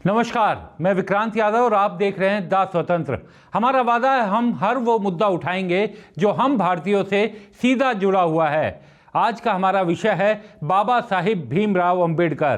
नमस्कार, मैं विक्रांत यादव और आप देख रहे हैं द स्वतंत्र। हमारा वादा है हम हर वो मुद्दा उठाएंगे जो हम भारतीयों से सीधा जुड़ा हुआ है। आज का हमारा विषय है बाबा साहिब भीमराव अंबेडकर।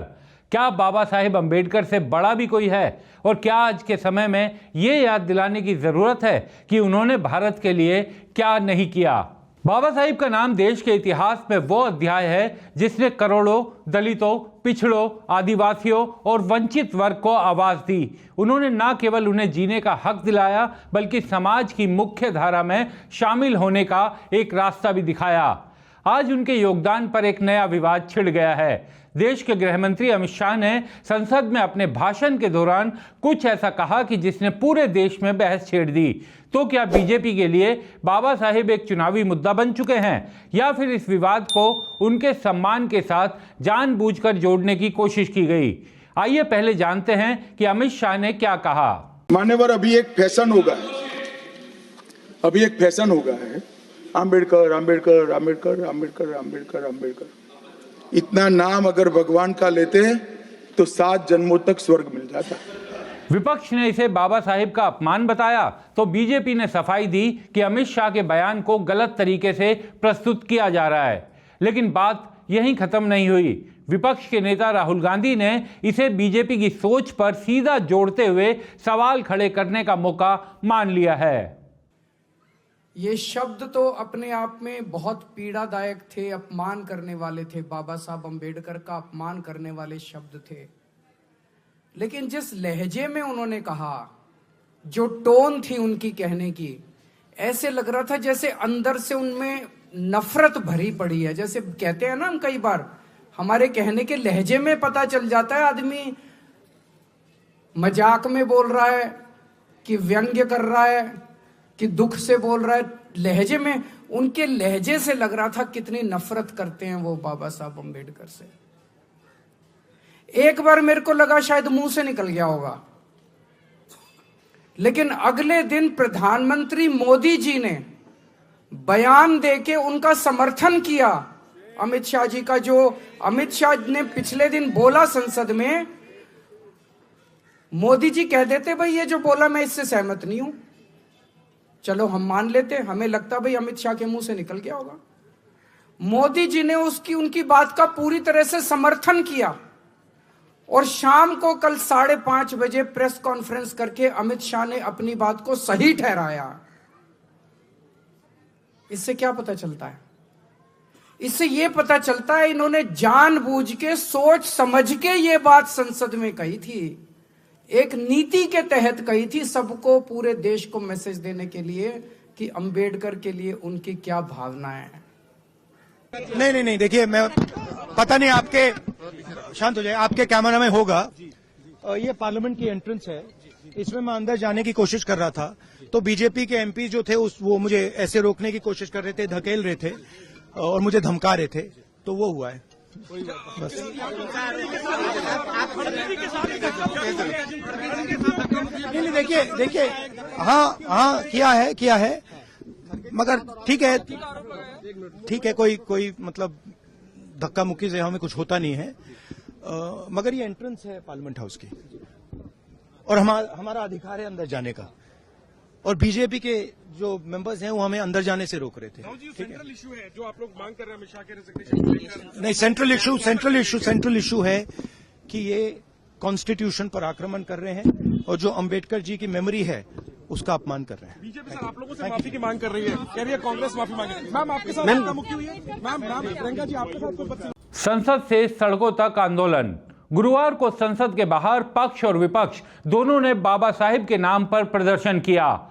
क्या बाबा साहिब अंबेडकर से बड़ा भी कोई है? और क्या आज के समय में ये याद दिलाने की ज़रूरत है कि उन्होंने भारत के लिए क्या नहीं किया? बाबा साहिब का नाम देश के इतिहास में वो अध्याय है जिसने करोड़ों दलितों, पिछड़ों, आदिवासियों और वंचित वर्ग को आवाज़ दी। उन्होंने न केवल उन्हें जीने का हक दिलाया बल्कि समाज की मुख्य धारा में शामिल होने का एक रास्ता भी दिखाया। आज उनके योगदान पर एक नया विवाद छिड़ गया है। देश के गृह मंत्री अमित शाह ने संसद में अपने भाषण के दौरान कुछ ऐसा कहा कि जिसने पूरे देश में बहस छेड़ दी। तो क्या बीजेपी के लिए बाबा साहिब एक चुनावी मुद्दा बन चुके हैं या फिर इस विवाद को उनके सम्मान के साथ जानबूझकर जोड़ने की कोशिश की गई? आइए पहले जानते हैं कि अमित शाह ने क्या कहा। मान्यवर, अभी एक फैशन हो गया है आम्बेडकर आम्बेडकर आम्बेडकर आम्बेडकर आम्बेडकर आम्बेडकर। इतना नाम अगर भगवान का लेते तो 7 जन्मों तक स्वर्ग मिल जाता। विपक्ष ने इसे बाबा साहिब का अपमान बताया तो बीजेपी ने सफाई दी कि अमित शाह के बयान को गलत तरीके से प्रस्तुत किया जा रहा है। लेकिन बात यहीं खत्म नहीं हुई। विपक्ष के नेता राहुल गांधी ने इसे बीजेपी की सोच पर सीधा जोड़ते हुए सवाल खड़े करने का मौका मान लिया है। ये शब्द तो अपने आप में बहुत पीड़ादायक थे, अपमान करने वाले थे, बाबा साहब अंबेडकर का अपमान करने वाले शब्द थे। लेकिन जिस लहजे में उन्होंने कहा, जो टोन थी उनकी कहने की, ऐसे लग रहा था जैसे अंदर से उनमें नफरत भरी पड़ी है। जैसे कहते हैं ना हम कई बार, हमारे कहने के लहजे में पता चल जाता है आदमी मजाक में बोल रहा है कि व्यंग्य कर रहा है कि दुख से बोल रहा है। लहजे में, उनके लहजे से लग रहा था कितनी नफरत करते हैं वो बाबा साहब अंबेडकर से। एक बार मेरे को लगा शायद मुंह से निकल गया होगा, लेकिन अगले दिन प्रधानमंत्री मोदी जी ने बयान देके उनका समर्थन किया। अमित शाह जी का, जो अमित शाह ने पिछले दिन बोला संसद में, मोदी जी कह देते भाई ये जो बोला मैं इससे सहमत नहीं हूं, चलो हम मान लेते। हमें लगता भाई अमित शाह के मुंह से निकल गया होगा। मोदी जी ने उनकी बात का पूरी तरह से समर्थन किया और शाम को कल 5:30 बजे प्रेस कॉन्फ्रेंस करके अमित शाह ने अपनी बात को सही ठहराया। इससे क्या पता चलता है? इससे यह पता चलता है इन्होंने जानबूझ के, सोच समझ के ये बात संसद में कही थी, एक नीति के तहत कही थी, सबको, पूरे देश को मैसेज देने के लिए कि अंबेडकर के लिए उनकी क्या भावनाएं हैं। नहीं, देखिए, मैं पता नहीं, आपके शांत हो जाए, आपके कैमरा में होगा। ये पार्लियामेंट की एंट्रेंस है, इसमें मैं अंदर जाने की कोशिश कर रहा था तो बीजेपी के एमपी जो थे वो मुझे ऐसे रोकने की कोशिश कर रहे थे, धकेल रहे थे और मुझे धमका रहे थे, तो वो हुआ है बस। नहीं, देखिए, हाँ किया है, मगर ठीक है, कोई मतलब धक्का मुक्की से हमें कुछ होता नहीं है। मगर ये एंट्रेंस है पार्लियामेंट हाउस की और हमारा अधिकार है अंदर जाने का, और बीजेपी के जो मेंबर्स हैं वो हमें अंदर जाने से रोक रहे थे। सेंट्रल इशू है जो आप लोग मांग कर रहे हैं अमित शाह के रेजिग्नेशन। नहीं, सेंट्रल इशू है कि ये कॉन्स्टिट्यूशन पर आक्रमण कर रहे हैं और जो अंबेडकर जी की मेमोरी है उसका अपमान कर रहे हैं। बीजेपी सर आप लोगों से माफी की मांग कर रही है, कह रही है कांग्रेस माफी मांगे। मैम आपके साथ मुक्ति हुई है? मैम प्रियंका जी आपके साथ कोई? संसद से सड़कों तक आंदोलन। गुरुवार को संसद के बाहर पक्ष और विपक्ष दोनों ने बाबा साहिब के नाम पर प्रदर्शन किया।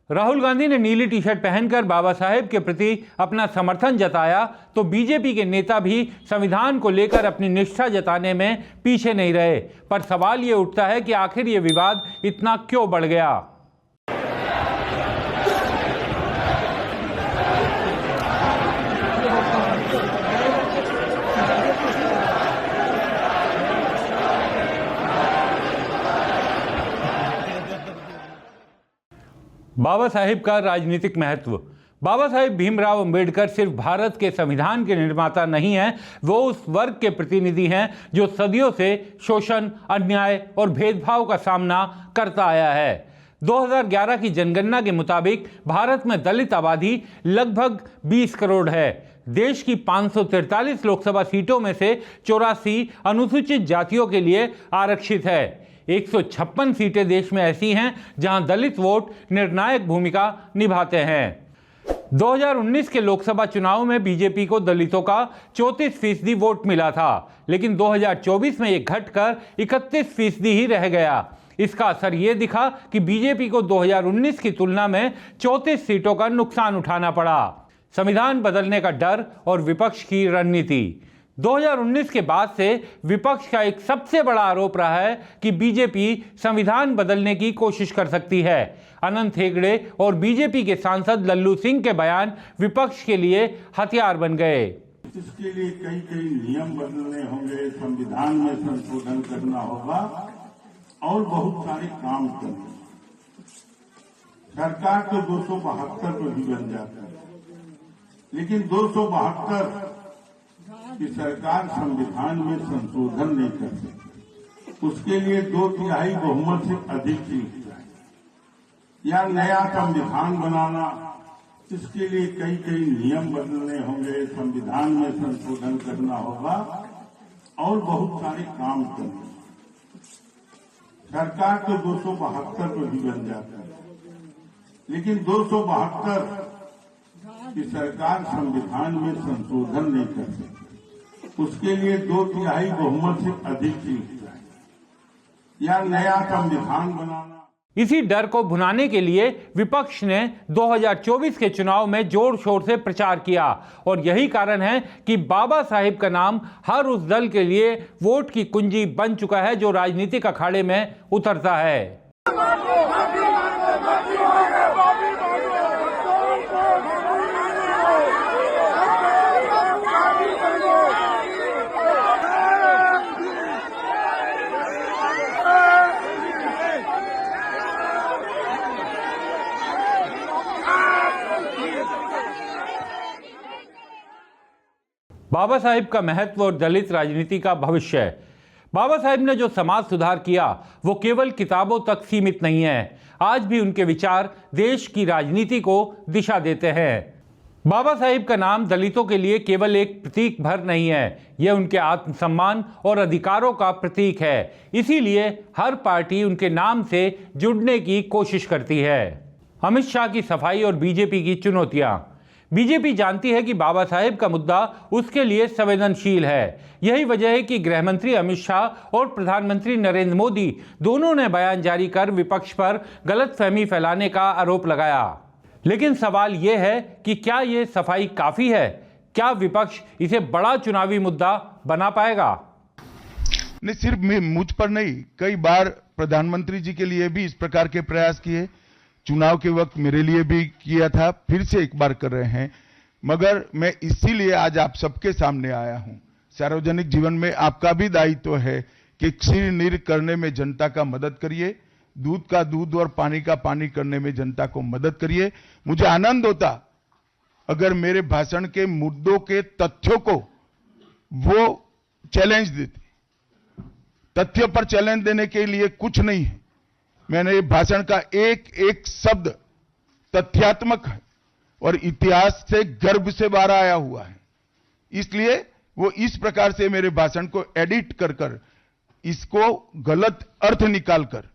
राहुल गांधी ने नीली टी शर्ट पहनकर बाबा साहेब के प्रति अपना समर्थन जताया तो बीजेपी के नेता भी संविधान को लेकर अपनी निष्ठा जताने में पीछे नहीं रहे। पर सवाल ये उठता है कि आखिर ये विवाद इतना क्यों बढ़ गया? बाबा साहिब का राजनीतिक महत्व। बाबा साहेब भीमराव अंबेडकर सिर्फ भारत के संविधान के निर्माता नहीं हैं, वो उस वर्ग के प्रतिनिधि हैं जो सदियों से शोषण, अन्याय और भेदभाव का सामना करता आया है। 2011 की जनगणना के मुताबिक भारत में दलित आबादी लगभग 20 करोड़ है। देश की 543 लोकसभा सीटों में से 84 अनुसूचित जातियों के लिए आरक्षित है। 156 सीटें देश में ऐसी हैं जहां दलित वोट निर्णायक भूमिका निभाते हैं। 2019 के लोकसभा चुनाव में बीजेपी को दलितों का 34% वोट मिला था, लेकिन 2024 में यह घटकर 31% ही रह गया। इसका असर यह दिखा कि बीजेपी को 2019 की तुलना में 34 सीटों का नुकसान उठाना पड़ा। संविधान बदलने का डर और विपक्ष की रणनीति। 2019 के बाद से विपक्ष का एक सबसे बड़ा आरोप रहा है कि बीजेपी संविधान बदलने की कोशिश कर सकती है। अनंत हेगड़े और बीजेपी के सांसद लल्लू सिंह के बयान विपक्ष के लिए हथियार बन गए। इसके लिए कई नियम बदलने होंगे, संविधान में संशोधन करना होगा और बहुत सारे काम करने। सरकार तो 272 पर भी बन जाता है, लेकिन 272 की सरकार संविधान में संशोधन नहीं कर सकती। उसके लिए 2/3 बहुमत से अधिक सीट या नया संविधान बनाना, इसके लिए कई नियम बदलने होंगे, संविधान में संशोधन करना होगा और बहुत सारे काम करने। सरकार तो 272 पर भी बन जाता है, लेकिन 272 की सरकार संविधान में संशोधन नहीं कर सकती। उसके लिए 2/3 बहुमत से अधिक सीट या नया संविधान बनाना। इसी डर को भुनाने के लिए विपक्ष ने 2024 के चुनाव में जोर शोर से प्रचार किया और यही कारण है कि बाबा साहिब का नाम हर उस दल के लिए वोट की कुंजी बन चुका है जो राजनीतिक अखाड़े में उतरता है। बाबा साहिब का महत्व और दलित राजनीति का भविष्य। बाबा साहिब ने जो समाज सुधार किया वो केवल किताबों तक सीमित नहीं है। आज भी उनके विचार देश की राजनीति को दिशा देते हैं। बाबा साहिब का नाम दलितों के लिए केवल एक प्रतीक भर नहीं है, यह उनके आत्मसम्मान और अधिकारों का प्रतीक है। इसीलिए हर पार्टी उनके नाम से जुड़ने की कोशिश करती है। अमित शाह की सफाई और बीजेपी की चुनौतियां। बीजेपी जानती है कि बाबा साहेब का मुद्दा उसके लिए संवेदनशील है। यही वजह है कि गृह मंत्री अमित शाह और प्रधानमंत्री नरेंद्र मोदी दोनों ने बयान जारी कर विपक्ष पर गलतफहमी फैलाने का आरोप लगाया। लेकिन सवाल यह है कि क्या ये सफाई काफी है? क्या विपक्ष इसे बड़ा चुनावी मुद्दा बना पाएगा? नहीं, सिर्फ मुझ पर नहीं, कई बार प्रधानमंत्री जी के लिए भी इस प्रकार के प्रयास किए, चुनाव के वक्त मेरे लिए भी किया था, फिर से एक बार कर रहे हैं। मगर मैं इसीलिए आज आप सबके सामने आया हूं। सार्वजनिक जीवन में आपका भी दायित्व है कि क्षीर नीर करने में जनता का मदद करिए, दूध का दूध और पानी का पानी करने में जनता को मदद करिए। मुझे आनंद होता अगर मेरे भाषण के मुद्दों के तथ्यों को वो चैलेंज देते। तथ्य पर चैलेंज देने के लिए कुछ नहीं है। मैंने भाषण का एक एक शब्द तथ्यात्मक है और इतिहास से गर्भ से बाहर आया हुआ है। इसलिए वो इस प्रकार से मेरे भाषण को एडिट कर कर इसको गलत अर्थ निकालकर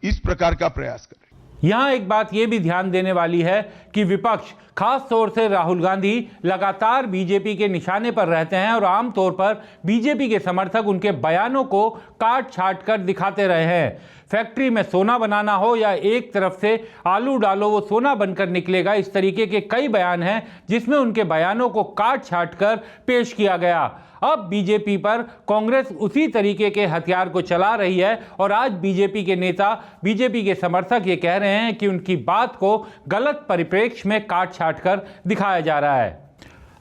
इस प्रकार का प्रयास करें। यहां एक बात यह भी ध्यान देने वाली है कि विपक्ष, खास तौर से राहुल गांधी, लगातार बीजेपी के निशाने पर रहते हैं और आमतौर पर बीजेपी के समर्थक उनके बयानों को काट छाट कर दिखाते रहे हैं। फैक्ट्री में सोना बनाना हो या एक तरफ से आलू डालो वो सोना बनकर निकलेगा, इस तरीके के कई बयान हैं जिसमें उनके बयानों को काट छाट कर पेश किया गया। अब बीजेपी पर कांग्रेस उसी तरीके के हथियार को चला रही है और आज बीजेपी के नेता, बीजेपी के समर्थक ये कह रहे हैं कि उनकी बात को गलत परिप्रेक्ष्य में काट छाट कर दिखाया जा रहा है।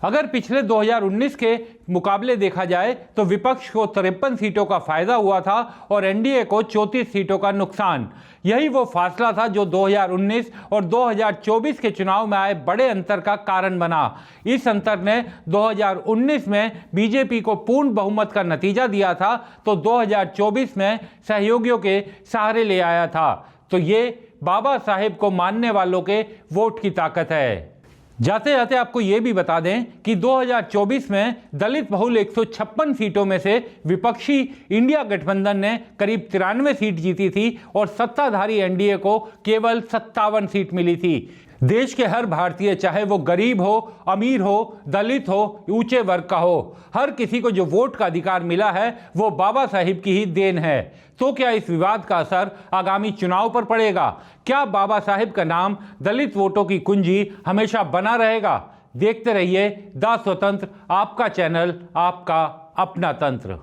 अगर पिछले 2019 के मुकाबले देखा जाए तो विपक्ष को 53 सीटों का फायदा हुआ था और एनडीए को 34 सीटों का नुकसान। यही वो फासला था जो 2019 और 2024 के चुनाव में आए बड़े अंतर का कारण बना। इस अंतर ने 2019 में बीजेपी को पूर्ण बहुमत का नतीजा दिया था तो 2024 में सहयोगियों के सहारे ले आया था। तो ये बाबा साहेब को मानने वालों के वोट की ताकत है। जाते जाते आपको ये भी बता दें कि 2024 में दलित बहुल 156 सीटों में से विपक्षी इंडिया गठबंधन ने करीब 93 सीट जीती थी और सत्ताधारी एनडीए को केवल 57 सीट मिली थी। देश के हर भारतीय, चाहे वो गरीब हो, अमीर हो, दलित हो, ऊंचे वर्ग का हो, हर किसी को जो वोट का अधिकार मिला है वो बाबा साहिब की ही देन है। तो क्या इस विवाद का असर आगामी चुनाव पर पड़ेगा? क्या बाबा साहिब का नाम दलित वोटों की कुंजी हमेशा बना रहेगा? देखते रहिए द स्वतंत्र, आपका चैनल, आपका अपना तंत्र।